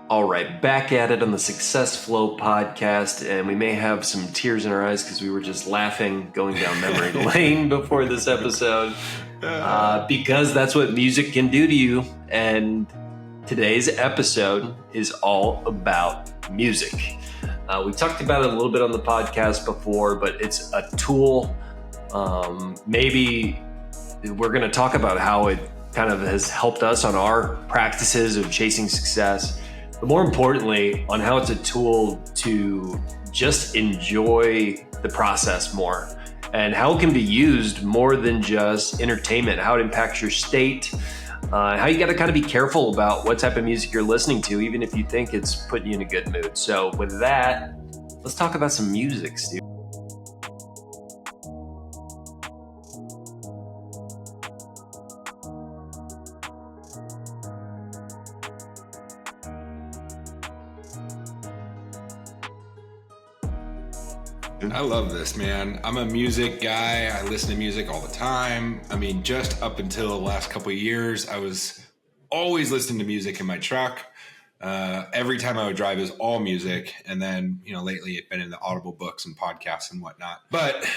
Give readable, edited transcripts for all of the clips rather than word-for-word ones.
All right, back at it on the Success Flow podcast, and we may have some tears in our eyes because we were just laughing going down memory lane before this episode, because that's what music can do to you. And today's episode is all about music. We talked about it a little bit on the podcast before, but it's a tool. Maybe we're going to talk about how it kind of has helped us on our practices of chasing success. But more importantly, on how it's a tool to just enjoy the process more and how it can be used more than just entertainment, how it impacts your state, how you got to kind of be careful about what type of music you're listening to, even if you think it's putting you in a good mood. So with that, let's talk about some music, Steve. I love this, man. I'm a music guy. I listen to music all the time. I mean, just up until the last couple of years, I was always listening to music in my truck. Every time I would drive, it was all music. And then, lately it's been in the Audible books and podcasts and whatnot. But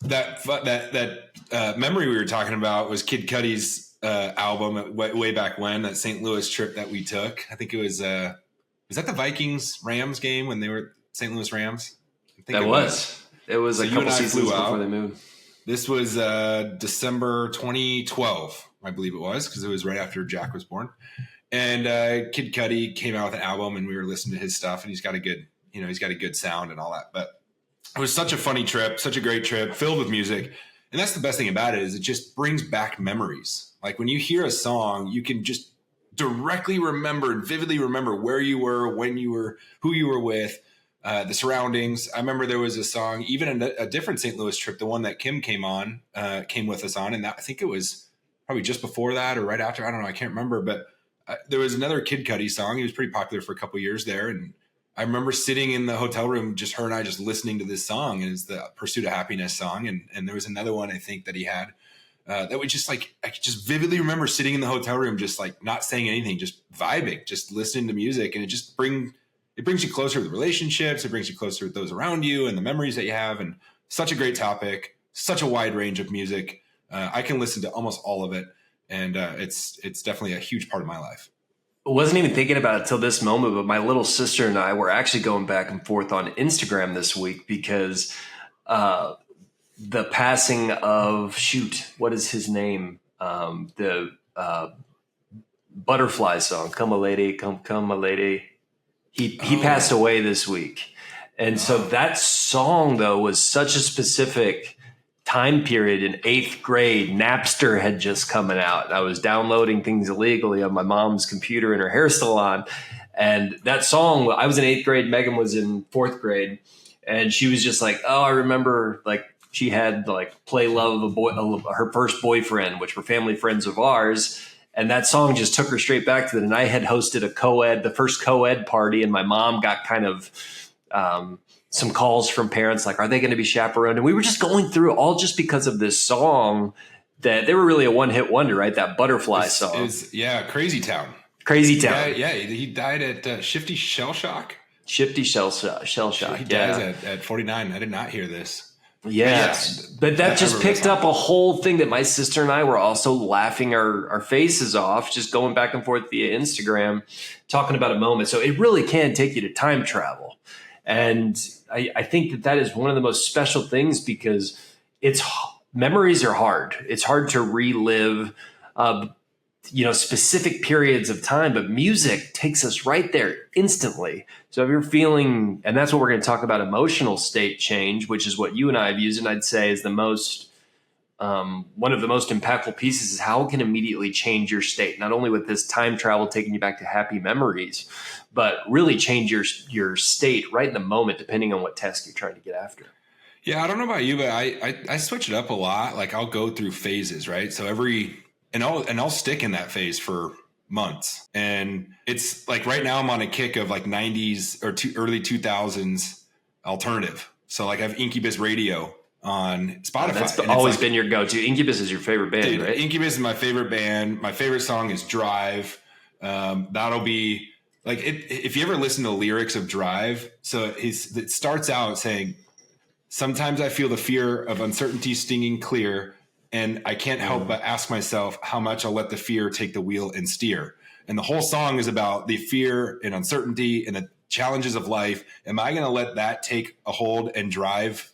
that memory we were talking about was Kid Cudi's album way back when, that St. Louis trip that we took. I think it was that the Vikings-Rams game when they were St. Louis Rams? It was so a couple seasons before they moved. This was December 2012, I believe it was, because it was right after Jack was born. And Kid Cudi came out with an album, and we were listening to his stuff. And he's got a good sound and all that. But it was such a funny trip, such a great trip, filled with music. And that's the best thing about it, is it just brings back memories. Like when you hear a song, you can just directly remember and vividly remember where you were, when you were, who you were with. The surroundings. I remember there was a song, even a different St. Louis trip, the one that Kim came with us on, and that I think it was probably just before that or right after. I don't know. I can't remember, but there was another Kid Cudi song. He was pretty popular for a couple of years there, and I remember sitting in the hotel room, just her and I, just listening to this song, and it's the Pursuit of Happiness song, and there was another one I think that he had that was just like, I could just vividly remember sitting in the hotel room, just like not saying anything, just vibing, just listening to music, and it brings you closer with relationships. It brings you closer with those around you and the memories that you have. And such a great topic, such a wide range of music. I can listen to almost all of it. And it's definitely a huge part of my life. I wasn't even thinking about it till this moment, but my little sister and I were actually going back and forth on Instagram this week because the passing of, what is his name? The Butterfly song, Come a Lady, Come a Lady. He passed away this week. And so that song, though, was such a specific time period. In 8th grade, Napster had just coming out. I was downloading things illegally on my mom's computer in her hair salon. And that song, I was in 8th grade, Megan was in 4th grade. And she was just like, oh, I remember, like, she had, like, Play Love of a Boy, her first boyfriend, which were family friends of ours. And that song just took her straight back to it. And I had hosted the first co-ed party, and my mom got kind of some calls from parents like, are they going to be chaperoned? And we were just going through all just because of this song that they were really a one-hit wonder, right? That Butterfly song. Crazy Town. Crazy Town. Yeah, he died at Shifty Shell Shock. Shifty Shell Shock, He dies at 49. I did not hear this. Yes, but that just picked up a whole thing that my sister and I were also laughing our faces off, just going back and forth via Instagram, talking about a moment. So it really can take you to time travel. And I think that is one of the most special things because memories are hard. It's hard to relive, specific periods of time, but music takes us right there instantly. So if you're feeling, and that's what we're going to talk about, emotional state change, which is what you and I have used, and I'd say is the most, one of the most impactful pieces is how it can immediately change your state, not only with this time travel taking you back to happy memories, but really change your state right in the moment, depending on what test you're trying to get after. Yeah, I don't know about you, but I switch it up a lot. Like I'll go through phases, right? So I'll stick in that phase for months. And it's like right now I'm on a kick of like 90s or early 2000s alternative. So like I have Incubus Radio on Spotify. That's always been your go-to. Incubus is your favorite band, dude, right? Incubus is my favorite band. My favorite song is Drive. That'll be like if you ever listen to lyrics of Drive, so it starts out saying, sometimes I feel the fear of uncertainty stinging clear, and I can't help but ask myself how much I'll let the fear take the wheel and steer. And the whole song is about the fear and uncertainty and the challenges of life. Am I going to let that take a hold and drive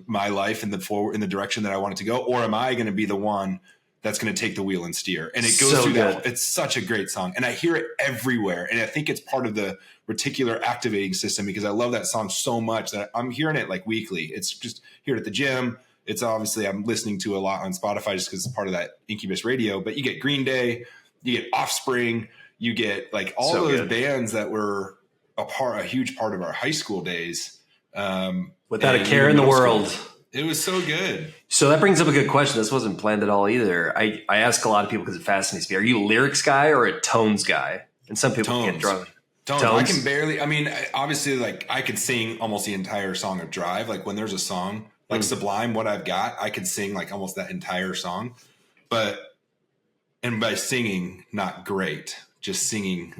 my life in the direction that I want it to go? Or am I going to be the one that's going to take the wheel and steer? And it goes So through good. that. It's such a great song. And I hear it everywhere. And I think it's part of the reticular activating system because I love that song so much that I'm hearing it like weekly. It's just here at the gym. It's obviously I'm listening to a lot on Spotify just because it's part of that Incubus radio, but you get Green Day, you get Offspring, you get like all those bands that were a huge part of our high school days. Without a care in the world. It was so good. So that brings up a good question. This wasn't planned at all either. I ask a lot of people because it fascinates me. Are you a lyrics guy or a tones guy? And some people can't draw. Tones. I can barely. I mean, obviously, like I could sing almost the entire song of Drive. Like when there's a song like Sublime, What I've Got, I could sing like almost that entire song. And by singing, not great. Just singing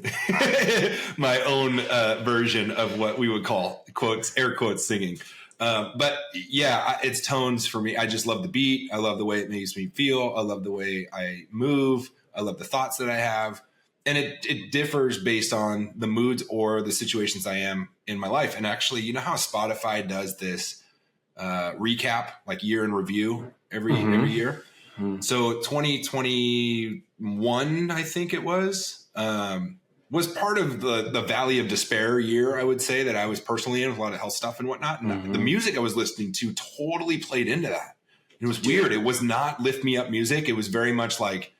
my own version of what we would call quotes, air quotes, singing. But yeah, it's tones for me. I just love the beat. I love the way it makes me feel. I love the way I move. I love the thoughts that I have. And it differs based on the moods or the situations I am in my life. And actually, you know how Spotify does this recap, like year in review every year? Mm-hmm. So 2021, I think it was part of the Valley of Despair year, I would say, that I was personally in with a lot of health stuff and whatnot. And the music I was listening to totally played into that. It was weird. It was not lift me up music. It was very much like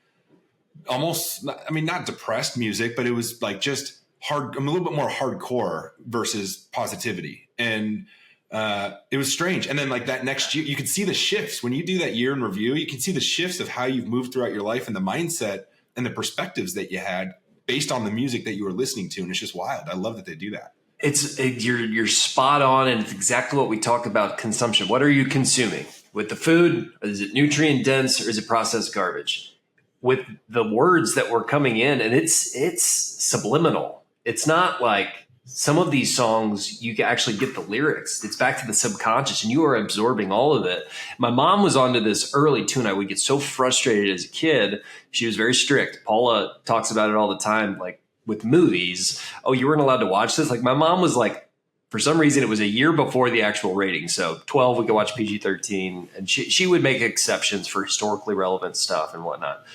almost, I mean, not depressed music, but it was like just hard. I'm a little bit more hardcore versus positivity. And it was strange. And then like that next year, you could see the shifts when you do that year in review. You can see the shifts of how you've moved throughout your life and the mindset and the perspectives that you had based on the music that you were listening to. And it's just wild. I love that they do that. You're spot on. And it's exactly what we talk about consumption. What are you consuming with the food? Is it nutrient dense or is it processed garbage? With the words that were coming in, and it's subliminal. It's not like some of these songs you can actually get the lyrics. It's back to the subconscious and you are absorbing all of it. My mom was onto this early too, and I would get so frustrated as a kid. She was very strict. Paula talks about it all the time, like with movies. Oh, you weren't allowed to watch this? Like my mom was like, for some reason, it was a year before the actual rating. So 12, we could watch PG-13. And she would make exceptions for historically relevant stuff and whatnot.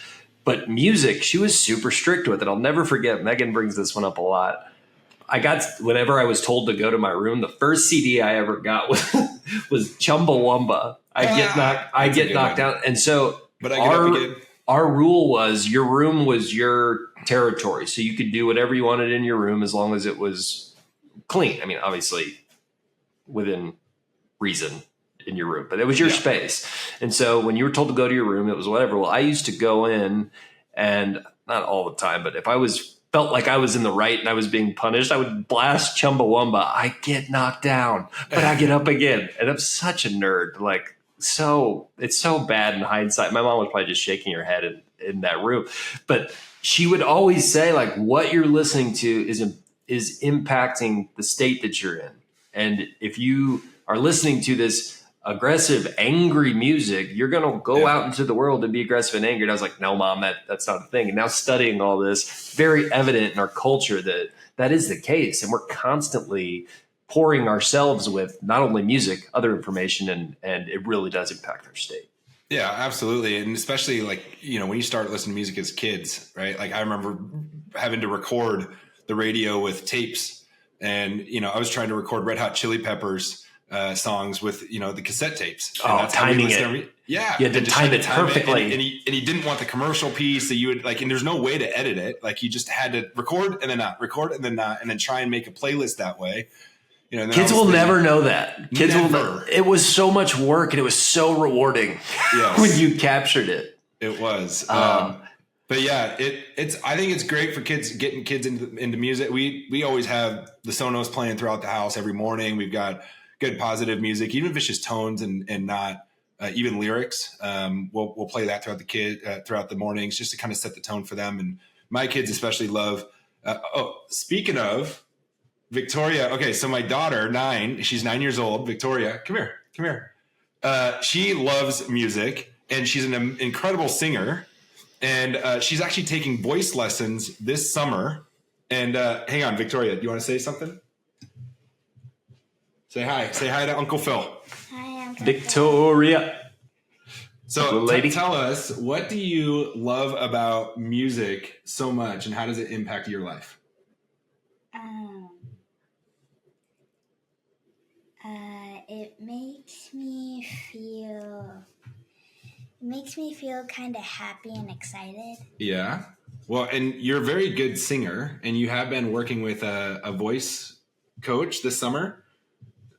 But music, she was super strict with it. I'll never forget. Megan brings this one up a lot. Whenever I was told to go to my room, the first CD I ever got was Chumbawamba. I get knocked out. And so but I get up again. Our rule was your room was your territory. So you could do whatever you wanted in your room as long as it was clean. I mean, obviously within reason in your room, but it was your space. And so when you were told to go to your room, it was whatever. Well, I used to go in, and not all the time, but if I felt like I was in the right and I was being punished, I would blast Chumbawamba. I get knocked down, but I get up again. And I'm such a nerd. Like, so it's so bad in hindsight. My mom was probably just shaking her head in that room, but she would always say like, what you're listening to is impacting the state that you're in. And if you are listening to this aggressive, angry music, you're going to go out into the world and be aggressive and angry. And I was like, no, Mom, that's not a thing. And now studying all this, very evident in our culture that is the case. And we're constantly pouring ourselves with not only music, other information, and it really does impact our state. Yeah, absolutely. And especially like, you know, when you start listening to music as kids, right? Like I remember having to record the radio with tapes, and, you know, I was trying to record Red Hot Chili Peppers songs with, you know, the cassette tapes. And that's timing it. Yeah. You had to time it perfectly. And he didn't want the commercial piece, so you would like, and there's no way to edit it. Like you just had to record and then not, record and then not, and then try and make a playlist that way. You know, kids will never know that. Kids will. It was so much work and it was so rewarding when you captured it. It was. But yeah, I think it's great for kids, getting kids into music. We always have the Sonos playing throughout the house every morning. We've got good positive music, even if it's just tones and not even lyrics. We'll play that throughout the mornings just to kind of set the tone for them. And my kids especially love Speaking of Victoria, okay, so my daughter, she's 9 years old. Victoria, come here. She loves music, and she's an incredible singer. And she's actually taking voice lessons this summer. And hang on, Victoria, do you want to say something? Say hi. Say hi to Uncle Phil. Hi, Uncle Victoria. So tell us, what do you love about music so much, and how does it impact your life? It makes me feel kind of happy and excited. Yeah. Well, and you're a very good singer, and you have been working with a voice coach this summer.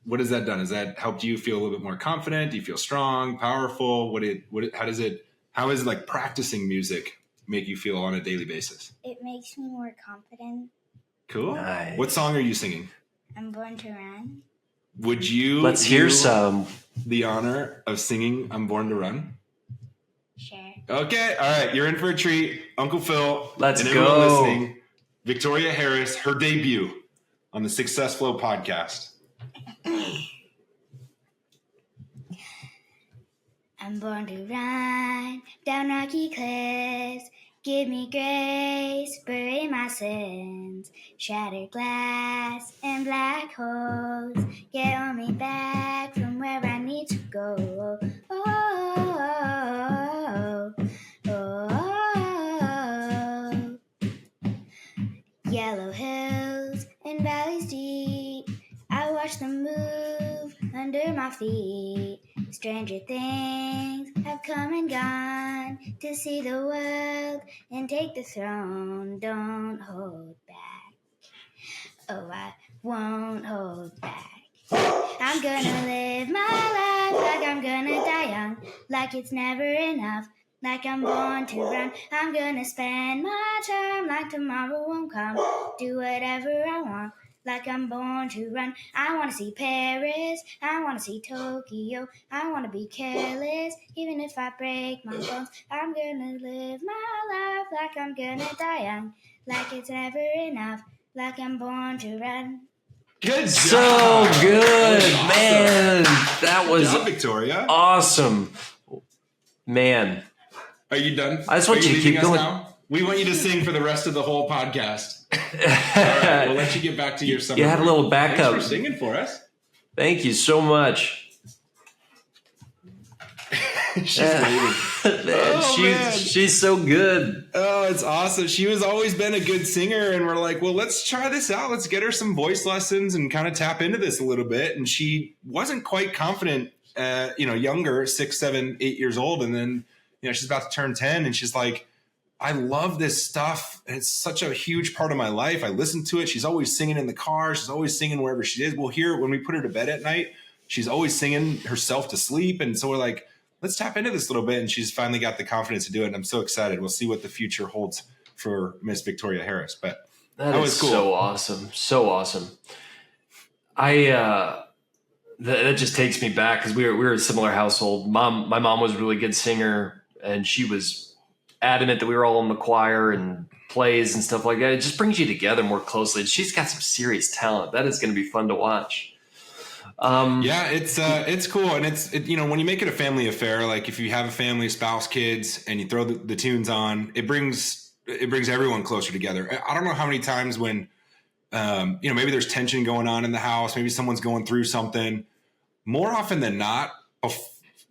What has that done? Has that helped you feel a little bit more confident? Do you feel strong, powerful? How is like practicing music make you feel on a daily basis? It makes me more confident. Cool. Nice. What song are you singing? I'm Born to Run. Would you Let's hear some. The honor of singing I'm Born to Run? Sure. Okay. All right. You're in for a treat. Uncle Phil. Let's and go. Everyone listening, Victoria Harris, her debut on the Success Flow podcast. I'm born to run down rocky cliffs. Give me grace, bury my sins. Shattered glass and black holes get me back from where I need to go. Oh, oh, oh. Yellow hills and valleys deep, I watch them move under my feet. Stranger things have come and gone to see the world and take the throne. Don't hold back. Oh, I won't hold back. I'm gonna live my life like I'm gonna die young, like it's never enough, like I'm born to run. I'm gonna spend my time like tomorrow won't come, do whatever I want, like I'm born to run. I want to see Paris, I want to see Tokyo, I want to be careless, even if I break my bones. I'm gonna live my life like I'm gonna die young, like it's never enough, like I'm born to run. Good job. So good, Awesome. man. That was Good job, Victoria. awesome. Man. Are you done? I just want Are you to leaving keep us going. now? We want you to sing for the rest of the whole podcast. All right, we'll let you get back to your summer. You had a little break. backup. Thanks for singing for us. Thank you so much. She's waiting. Man, man. she's so good. Oh, it's awesome. She has always been a good singer, and we're like, well, let's try this out. Let's get her some voice lessons and kind of tap into this a little bit. And she wasn't quite confident, younger, 6, 7, 8 years old. And then, she's about to turn 10, and she's like, I love this stuff. And it's such a huge part of my life. I listen to it. She's always singing in the car. She's always singing wherever she is. We'll hear it when we put her to bed at night. She's always singing herself to sleep. And so we're like, let's tap into this a little bit. And she's finally got the confidence to do it. And I'm so excited. We'll see what the future holds for Miss Victoria Harris. But That was is cool. so awesome. So awesome. That just takes me back because we were a similar household. My mom was a really good singer, and she was adamant that we were all in the choir and plays and stuff like that. It just brings you together more closely. She's got some serious talent. That is going to be fun to watch. Yeah, it's cool. And when you make it a family affair, like if you have a family, spouse, kids, and you throw the tunes on, it brings everyone closer together. I don't know how many times when, maybe there's tension going on in the house, maybe someone's going through something. More often than not,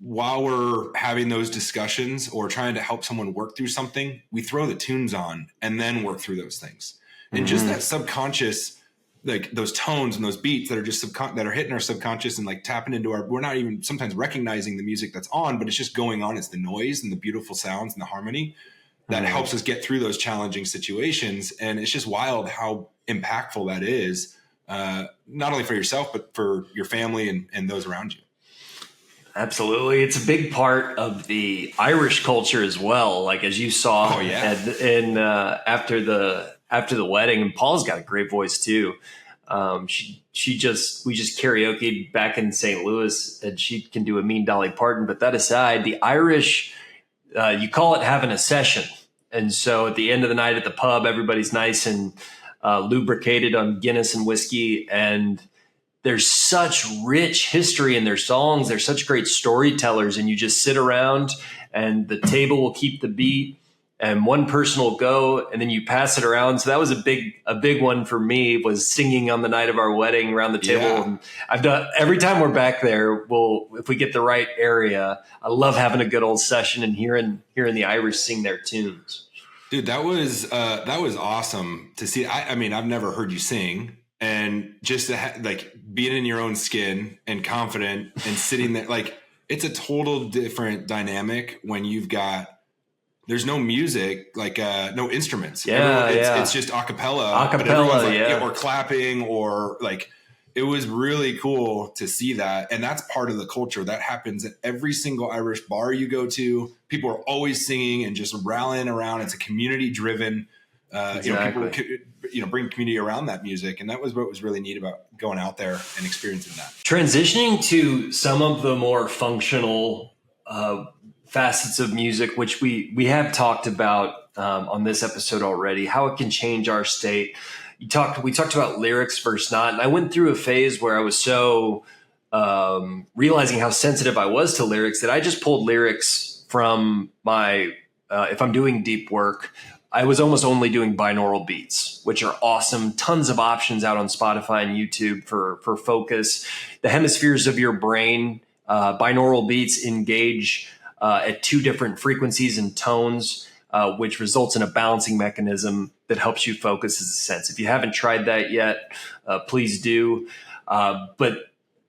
while we're having those discussions or trying to help someone work through something, we throw the tunes on and then work through those things. And just that subconscious, like those tones and those beats that are just that are hitting our subconscious and like tapping into we're not even sometimes recognizing the music that's on, but it's just going on. It's the noise and the beautiful sounds and the harmony that helps us get through those challenging situations. And it's just wild how impactful that is, not only for yourself, but for your family and those around you. Absolutely. It's a big part of the Irish culture as well. Like, as you saw after the wedding, and Paul's got a great voice too. We just karaoke back in St. Louis, and she can do a mean Dolly Parton. But that aside, the Irish, you call it having a session. And so at the end of the night at the pub, everybody's nice and lubricated on Guinness and whiskey, and there's such rich history in their songs. They're such great storytellers, and you just sit around and the table will keep the beat and one person will go and then you pass it around. So that was a big one for me, was singing on the night of our wedding around the table. Yeah. And I've done, every time we're back there, if we get the right area, I love having a good old session and hearing the Irish sing their tunes. Dude, that was awesome to see. I mean, I've never heard you sing, and just to like being in your own skin and confident and sitting there, like it's a total different dynamic when there's no music, like no instruments. It's just a cappella. But everyone's like, or clapping, or like, it was really cool to see that. And that's part of the culture that happens at every single Irish bar you go to. People are always singing and just rallying around. It's a community driven, Exactly. People, bring community around that music. And that was what was really neat about going out there and experiencing that. Transitioning to some of the more functional facets of music, which we have talked about on this episode already, how it can change our state. We talked about lyrics versus not, and I went through a phase where I was so realizing how sensitive I was to lyrics that I just pulled lyrics from my if I'm doing deep work, I was almost only doing binaural beats, which are awesome. Tons of options out on Spotify and YouTube for focus. The hemispheres of your brain, binaural beats engage at two different frequencies and tones, which results in a balancing mechanism that helps you focus as a sense. If you haven't tried that yet, please do. But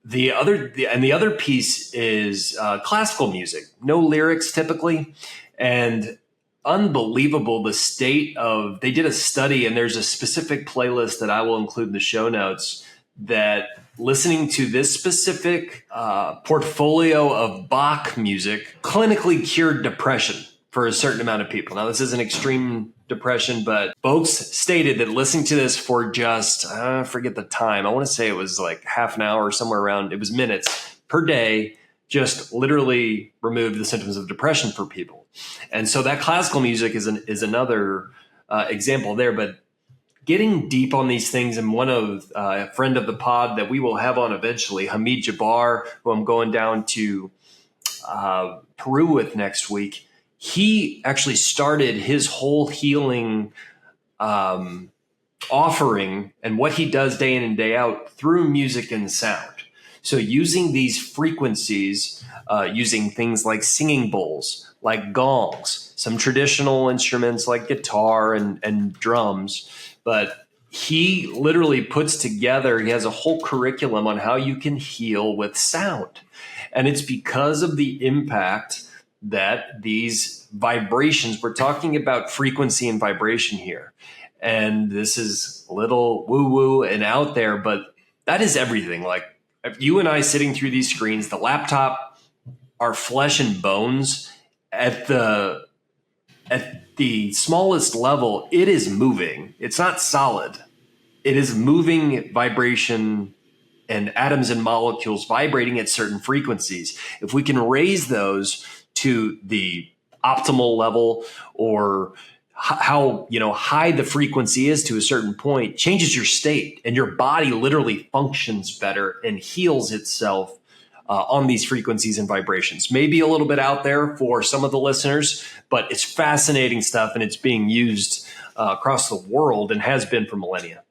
the other piece is classical music, no lyrics typically, and unbelievable the state of. They did a study, and there's a specific playlist that I will include in the show notes, that listening to this specific portfolio of Bach music clinically cured depression for a certain amount of people. Now, this isn't extreme depression, but folks stated that listening to this for just, I forget the time, I want to say it was like half an hour or somewhere around, it was minutes per day, just literally removed the symptoms of depression for people. And so that classical music is another example there, but getting deep on these things, and one of a friend of the pod that we will have on eventually, Hamid Jabbar, who I'm going down to Peru with next week, he actually started his whole healing offering and what he does day in and day out through music and sound. So using these frequencies, using things like singing bowls, like gongs, some traditional instruments like guitar and drums, but he literally puts together, he has a whole curriculum on how you can heal with sound. And it's because of the impact that these vibrations, we're talking about frequency and vibration here. And this is a little woo-woo and out there, but that is everything. Like you and I sitting through these screens, the laptop, our flesh and bones, at the smallest level, it is moving. It's not solid. It is moving vibration and atoms and molecules vibrating at certain frequencies. If we can raise those to the optimal level, or how high the frequency is to a certain point, changes your state, and your body literally functions better and heals itself on these frequencies and vibrations. Maybe a little bit out there for some of the listeners, but it's fascinating stuff, and it's being used across the world and has been for millennia.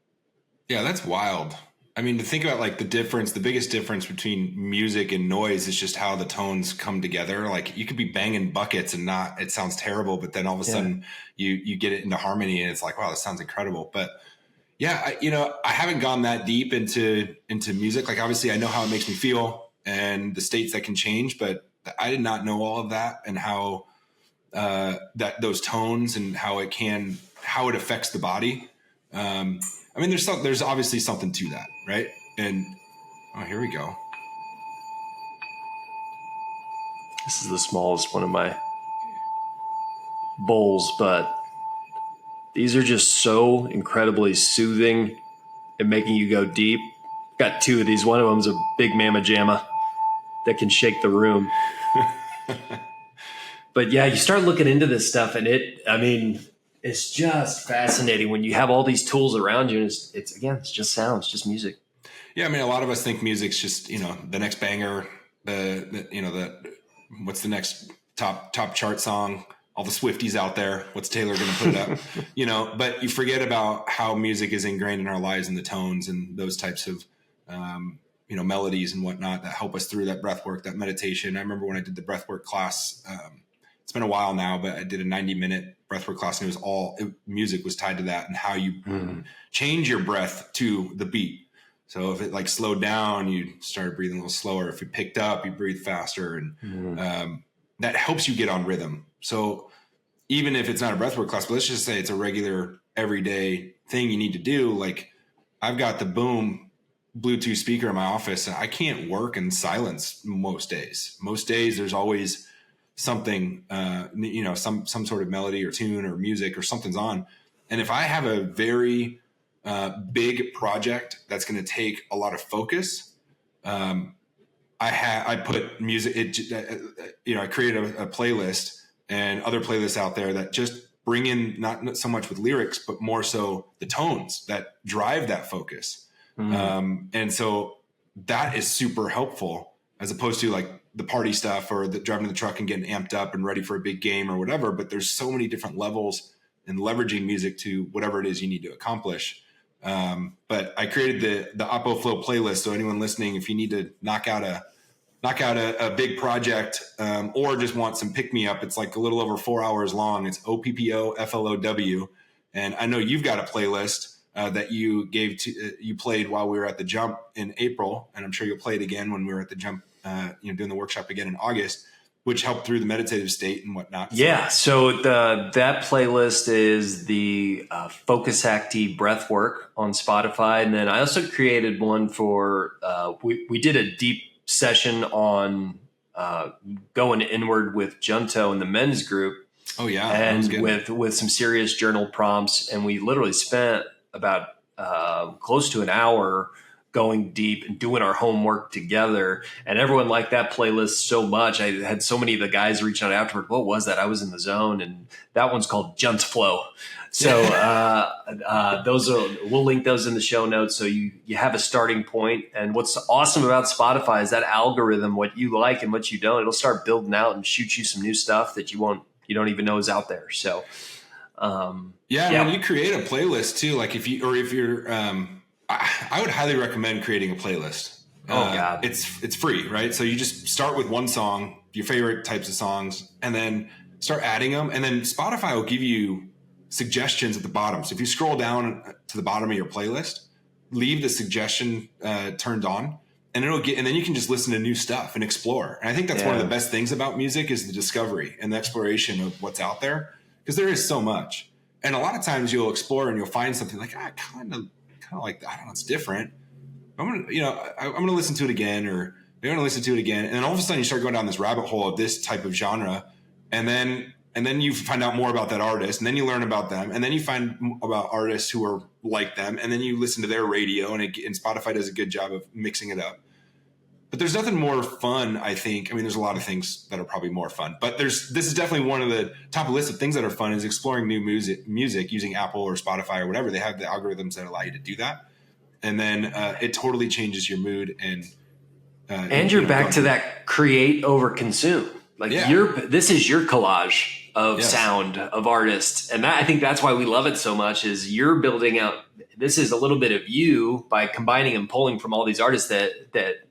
Yeah, that's wild. I mean, to think about like the biggest difference between music and noise is just how the tones come together. Like you could be banging buckets and it sounds terrible, but then all of a sudden you get it into harmony and it's like, wow, this sounds incredible. But yeah, I haven't gone that deep into music. Like obviously I know how it makes me feel and the states that can change, but I did not know all of that, and how those tones and how it affects the body. I mean, there's obviously something to that, right? And here we go. This is the smallest one of my bowls, but these are just so incredibly soothing and making you go deep. Got two of these. One of them's a big mamma jamma that can shake the room. It's just fascinating when you have all these tools around you, and it's just sounds, just music. Yeah, I mean, a lot of us think music's just, the next banger, what's the next top chart song, all the Swifties out there, what's Taylor going to put it up, but you forget about how music is ingrained in our lives and the tones and those types of, melodies and whatnot that help us through that breath work, that meditation. I remember when I did the breath work class, it's been a while now, but I did a 90-minute breathwork class, and music was tied to that, and how you change your breath to the beat. So if it like slowed down, you started breathing a little slower. If it picked up, you breathe faster, and that helps you get on rhythm. So even if it's not a breathwork class, but let's just say it's a regular everyday thing you need to do. Like I've got the Boom Bluetooth speaker in my office, and I can't work in silence most days. Most days there's always something, some sort of melody or tune or music or something's on. And if I have a very big project that's going to take a lot of focus, I put music. I created a playlist and other playlists out there that just bring in not so much with lyrics, but more so the tones that drive that focus. And so that is super helpful, as opposed to like the party stuff or the driving the truck and getting amped up and ready for a big game or whatever. But there's so many different levels in leveraging music to whatever it is you need to accomplish. But I created the Oppo Flow playlist. So anyone listening, if you need to knock out a big project, or just want some pick me up, it's like a little over 4 hours long. It's OPPO-FLOW. And I know you've got a playlist that you played while we were at the Jump in April. And I'm sure you'll play it again when we were at the Jump, doing the workshop again in August, which helped through the meditative state and whatnot. Yeah. So that playlist is the Focus Acti breath work on Spotify. And then I also created one for, we did a deep session on going inward with Junto and the men's group. Oh yeah. And with some serious journal prompts. And we literally spent about close to an hour going deep and doing our homework together. And everyone liked that playlist so much. I had so many of the guys reaching out afterward. What was that? I was in the zone. And that one's called Junt Flow. So we'll link those in the show notes. So you have a starting point. And what's awesome about Spotify is that algorithm, what you like and what you don't, it'll start building out and shoot you some new stuff that you don't even know is out there. So, when you create a playlist too, like if you're, I would highly recommend creating a playlist. God. It's free, right? So you just start with one song, your favorite types of songs, and then start adding them. And then Spotify will give you suggestions at the bottom. So if you scroll down to the bottom of your playlist, leave the suggestion turned on, and and then you can just listen to new stuff and explore. And I think that's one of the best things about music is the discovery and the exploration of what's out there, because there is so much. And a lot of times you'll explore and you'll find something like, I kind of like that. I don't know, it's different. I'm gonna listen to it again, or you're gonna listen to it again, and then all of a sudden you start going down this rabbit hole of this type of genre, and then you find out more about that artist, and then you learn about them, and then you find about artists who are like them, and then you listen to their radio, and Spotify does a good job of mixing it up. But there's nothing more fun, I think. I mean, there's a lot of things that are probably more fun, but this is definitely one of the top list of things that are fun is exploring new music using Apple or Spotify or whatever. They have the algorithms that allow you to do that. And then it totally changes your mood. And you're back to that create over consume. Like this is your collage of sound of artists. And I think that's why we love it so much is you're building out. This is a little bit of you by combining and pulling from all these artists that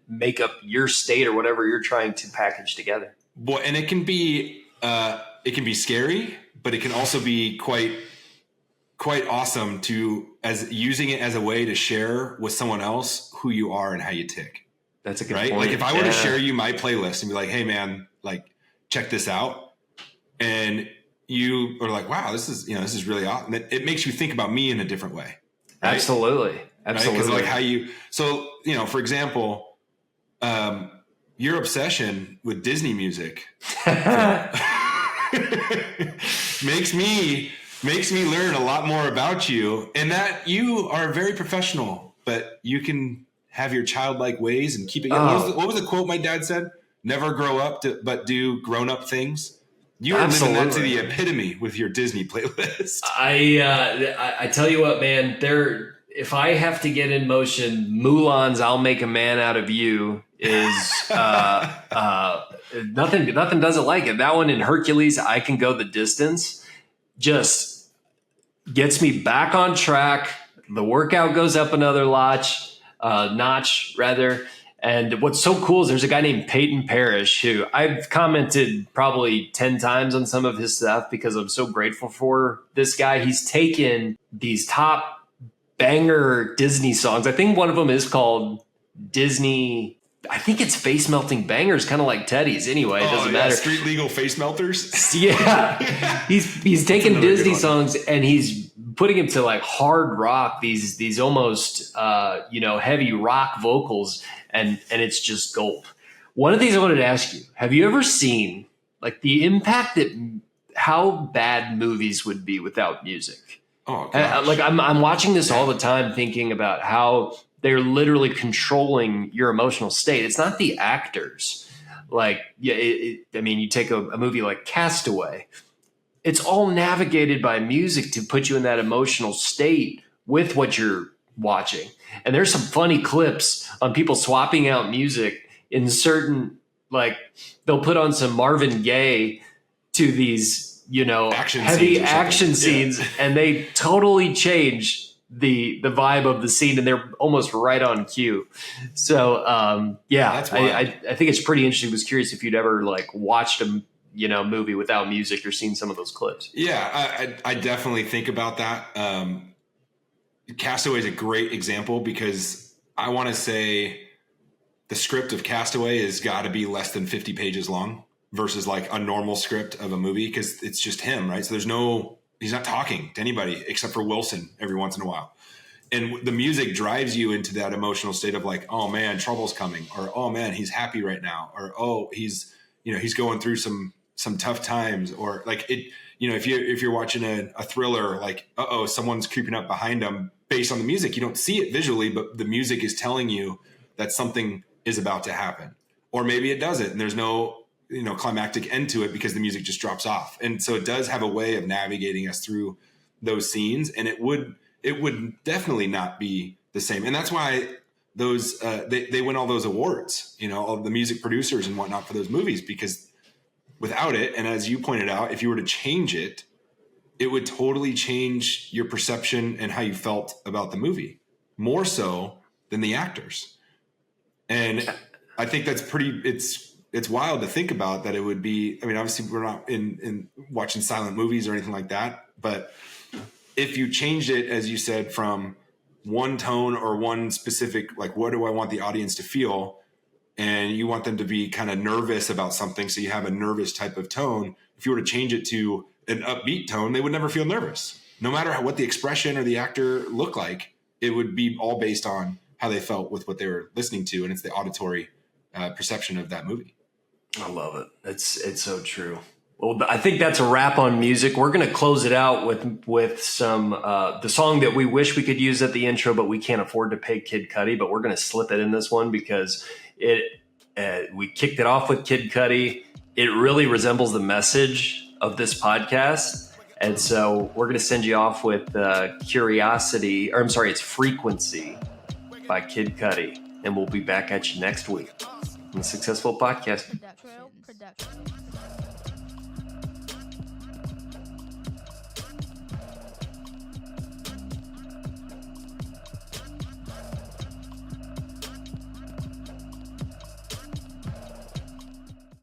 make up your state or whatever you're trying to package together. Boy, and it can be scary, but it can also be quite awesome as using it as a way to share with someone else who you are and how you tick. That's a good point. Like if I were to share you my playlist and be like, hey man, like check this out. And you are like, wow, this is really awesome. It makes you think about me in a different way. Right? Absolutely. Because like for example, your obsession with Disney music makes me learn a lot more about you, and that you are very professional, but you can have your childlike ways and keep it. What was the quote my dad said? Never grow up but do grown up things. You are living that to Absolutely. the epitome with your Disney playlist. I tell you what, man. If I have to get in motion, Mulan's "I'll Make a Man Out of You" is nothing. Nothing does it like it. That one in Hercules, "I Can Go the Distance," just gets me back on track. The workout goes up another notch rather. And what's so cool is there's a guy named Peyton Parrish who I've commented probably 10 times on some of his stuff because I'm so grateful for this guy. He's taken these top banger Disney songs. I think one of them is called Disney. I think it's Face Melting Bangers, kind of like Teddy's. Anyway, it doesn't matter. Street Legal Face Melters. Yeah, he's taking another Disney good one. songs and he's putting them to like hard rock, these almost heavy rock vocals, and it's just gold. One of the things I wanted to ask you: have you ever seen like the impact that how bad movies would be without music? Oh, gosh. Like I'm watching this all the time, thinking about how they're literally controlling your emotional state. It's not the actors. Like, yeah, I mean, you take a movie like Castaway. It's all navigated by music to put you in that emotional state with what you're watching. And there's some funny clips on people swapping out music in certain, like, they'll put on some Marvin Gaye to these, Action heavy scenes or something. action Yeah. scenes, and they totally change the vibe of the scene, and they're almost right on cue. So That's wild. I think it's pretty interesting. I was curious if you'd ever like watched a movie without music or seen some of those clips. Yeah, I definitely think about that. Castaway is a great example because I want to say the script of Castaway has got to be less than 50 pages long versus like a normal script of a movie because it's just him, right? So he's not talking to anybody except for Wilson every once in a while. And the music drives you into that emotional state of like, oh man, trouble's coming, or oh man, he's happy right now, or oh, he's going through some tough times, or like it, if you're watching a thriller, like, uh-oh, someone's creeping up behind him. Based on the music, you don't see it visually, but the music is telling you that something is about to happen, or maybe it doesn't, and there's no climactic end to it because the music just drops off. And so it does have a way of navigating us through those scenes, and it would definitely not be the same. And that's why those they win all those awards, all the music producers and whatnot for those movies, because without it, and as you pointed out, if you were to change it, it would totally change your perception and how you felt about the movie, more so than the actors. And I think that's it's wild to think about that it would be. I mean, obviously we're not in watching silent movies or anything like that, but if you changed it, as you said, from one tone or one specific, like, what do I want the audience to feel? And you want them to be kind of nervous about something. So you have a nervous type of tone. If you were to change it to an upbeat tone, they would never feel nervous. No matter what the expression or the actor looked like, it would be all based on how they felt with what they were listening to. And it's the auditory perception of that movie. I love it. It's so true. Well, I think that's a wrap on music. We're going to close it out with some the song that we wish we could use at the intro, but we can't afford to pay Kid Cudi. But we're going to slip it in this one because we kicked it off with Kid Cudi. It really resembles the message of this podcast, and so we're going to send you off with Curiosity, or I'm sorry, it's Frequency by Kid Cudi, and we'll be back at you next week on the Successful Podcast.